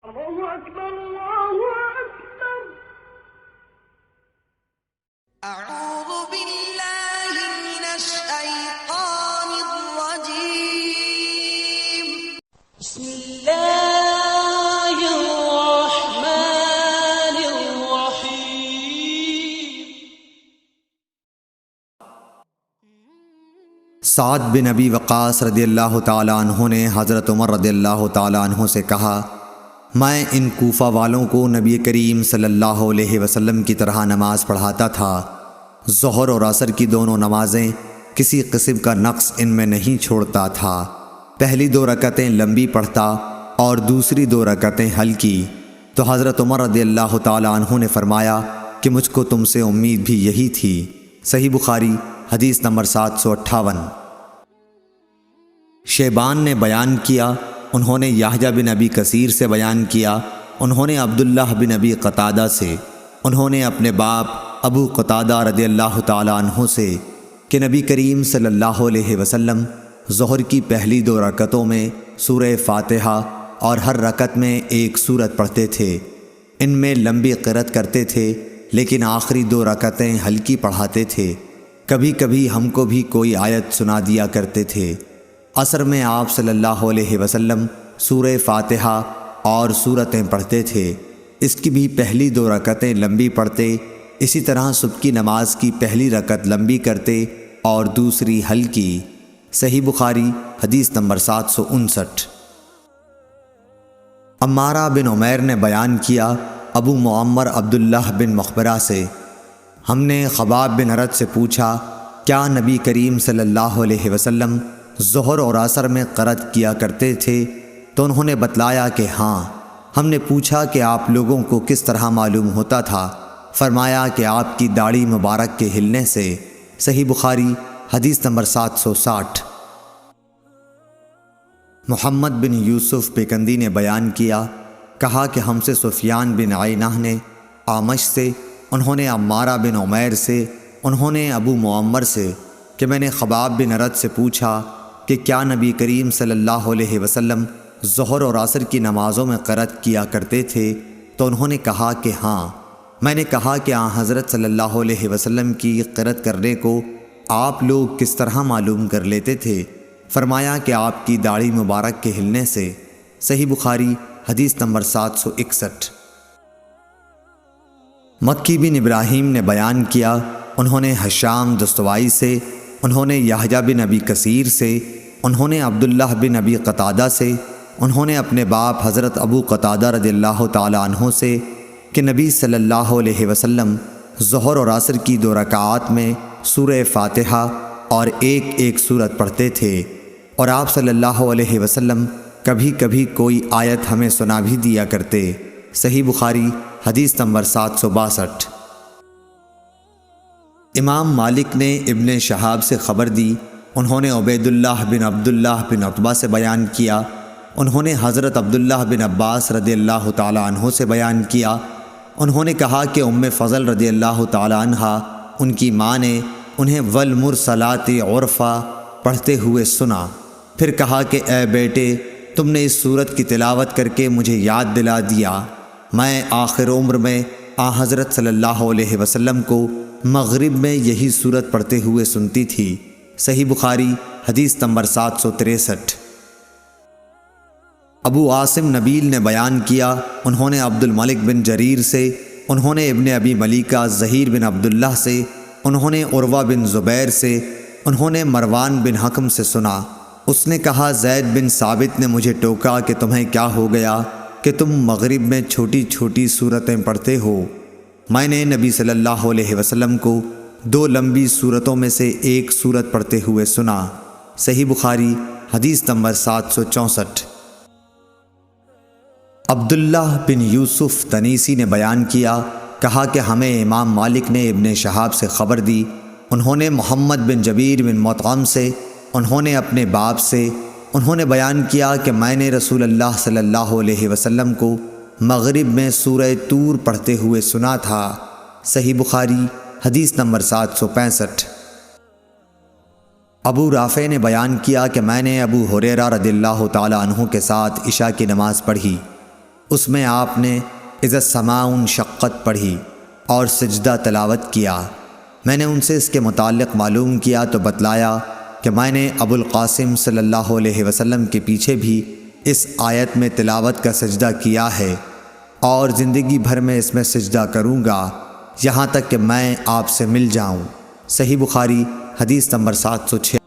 الله أكبر الله أكبر. أعوذ بالله من الشيطان الرجيم. بسم الله الرحمن الرحيم. سعد بن ابی وقاص رضی اللہ تعالیٰ عنہ نے حضرت عمر رضی اللہ تعالیٰ عنہ سے کہا، میں ان کوفہ والوں کو نبی کریم صلی اللہ علیہ وسلم کی طرح نماز پڑھاتا تھا۔ ظہر اور عصر کی دونوں نمازیں کسی قسم کا نقص ان میں نہیں چھوڑتا تھا۔ پہلی 2 رکعتیں لمبی پڑھتا اور دوسری 2 رکعتیں ہلکی۔ تو حضرت عمر رضی اللہ تعالیٰ عنہ نے فرمایا کہ مجھ کو تم سے امید بھی یہی تھی۔ صحیح بخاری حدیث نمبر 758۔ شیبان نے بیان کیا، انہوں نے یحییٰ بن ابی کثیر سے بیان کیا، انہوں نے عبداللہ بن ابی قتادہ سے، انہوں نے اپنے باپ ابو قتادہ رضی اللہ تعالیٰ عنہ سے کہ نبی کریم صلی اللہ علیہ وسلم ظہر کی پہلی 2 رکعتوں میں سورہ فاتحہ اور ہر رکعت میں ایک سورت پڑھتے تھے۔ ان میں لمبی قرأت کرتے تھے لیکن آخری 2 رکعتیں ہلکی پڑھاتے تھے۔ کبھی کبھی ہم کو بھی کوئی آیت سنا دیا کرتے تھے۔ عصر میں آپ صلی اللہ علیہ وسلم سورہ فاتحہ اور سورتیں پڑھتے تھے، اس کی بھی پہلی 2 رکعتیں لمبی پڑھتے، اسی طرح صبح کی نماز کی پہلی رکعت لمبی کرتے اور دوسری ہلکی۔ صحیح بخاری حدیث نمبر 759۔ عمارہ بن عمیر نے بیان کیا ابو معمر عبداللہ بن مخبرہ سے، ہم نے خباب بن ارد سے پوچھا کیا نبی کریم صلی اللہ علیہ وسلم ظہر اور عصر میں قرأت کیا کرتے تھے؟ تو انہوں نے بتلایا کہ ہاں۔ ہم نے پوچھا کہ آپ لوگوں کو کس طرح معلوم ہوتا تھا؟ فرمایا کہ آپ کی داڑھی مبارک کے ہلنے سے۔ صحیح بخاری حدیث نمبر 760۔ محمد بن یوسف پیکندی نے بیان کیا، کہا کہ ہم سے سفیان بن عینہ نے اعمش سے، انہوں نے عمارہ بن عمیر سے، انہوں نے ابو معمر سے کہ میں نے خباب بن ارد سے پوچھا کہ کیا نبی کریم صلی اللہ علیہ وسلم ظہر اور عصر کی نمازوں میں قرأت کیا کرتے تھے؟ تو انہوں نے کہا کہ ہاں۔ میں نے کہا کہ آن حضرت صلی اللہ علیہ وسلم کی قرأت کرنے کو آپ لوگ کس طرح معلوم کر لیتے تھے؟ فرمایا کہ آپ کی داڑھی مبارک کے ہلنے سے۔ صحیح بخاری حدیث نمبر 761۔ مکی بن ابراہیم نے بیان کیا، انہوں نے ہشام دستوائی سے، انہوں نے یحییٰ بن ابی کثیر سے، انہوں نے عبداللہ بن ابی قتادہ سے، انہوں نے اپنے باپ حضرت ابو قتادہ رضی اللہ تعالیٰ عنہ سے کہ نبی صلی اللہ علیہ وسلم ظہر اور عصر کی 2 رکعات میں سورہ فاتحہ اور ایک سورت پڑھتے تھے، اور آپ صلی اللہ علیہ وسلم کبھی کبھی کوئی آیت ہمیں سنا بھی دیا کرتے۔ صحیح بخاری حدیث نمبر 762۔ امام مالک نے ابن شہاب سے خبر دی، انہوں نے عبید اللہ بن عبداللہ بن عتبہ سے بیان کیا، انہوں نے حضرت عبداللہ بن عباس رضی اللہ تعالیٰ عنہ سے بیان کیا، انہوں نے کہا کہ ام فضل رضی اللہ تعالیٰ عنہ ان کی ماں نے انہیں والمرسلات عرفا پڑھتے ہوئے سنا، پھر کہا کہ اے بیٹے، تم نے اس سورت کی تلاوت کر کے مجھے یاد دلا دیا، میں آخر عمر میں حضرت صلی اللہ علیہ وسلم کو مغرب میں یہی سورت پڑھتے ہوئے سنتی تھی۔ صحیح بخاری حدیث نمبر 763۔ ابو عاصم نبیل نے بیان کیا، انہوں نے عبد الملک بن جریر سے، انہوں نے ابن ابی ملیکہ زہیر بن عبداللہ سے، انہوں نے عروہ بن زبیر سے، انہوں نے مروان بن حکم سے سنا، اس نے کہا زید بن ثابت نے مجھے ٹوکا کہ تمہیں کیا ہو گیا کہ تم مغرب میں چھوٹی چھوٹی سورتیں پڑھتے ہو؟ میں نے نبی صلی اللہ علیہ وسلم کو 2 لمبی سورتوں میں سے ایک سورت پڑھتے ہوئے سنا۔ صحیح بخاری حدیث نمبر 764۔ عبداللہ بن یوسف تنیسی نے بیان کیا، کہا کہ ہمیں امام مالک نے ابن شہاب سے خبر دی، انہوں نے محمد بن جبیر بن مطعم سے، انہوں نے اپنے باپ سے، انہوں نے بیان کیا کہ میں نے رسول اللہ صلی اللہ علیہ وسلم کو مغرب میں سورہ طور پڑھتے ہوئے سنا تھا۔ صحیح بخاری حدیث نمبر 765۔ ابو رافع نے بیان کیا کہ میں نے ابو ہریرہ رضی اللہ تعالیٰ عنہ کے ساتھ عشاء کی نماز پڑھی، اس میں آپ نے اذا السماء انشقت پڑھی اور سجدہ تلاوت کیا۔ میں نے ان سے اس کے متعلق معلوم کیا تو بتلایا کہ میں نے ابو القاسم صلی اللہ علیہ وسلم کے پیچھے بھی اس آیت میں تلاوت کا سجدہ کیا ہے اور زندگی بھر میں اس میں سجدہ کروں گا یہاں تک کہ میں آپ سے مل جاؤں۔ صحیح بخاری حدیث نمبر 706۔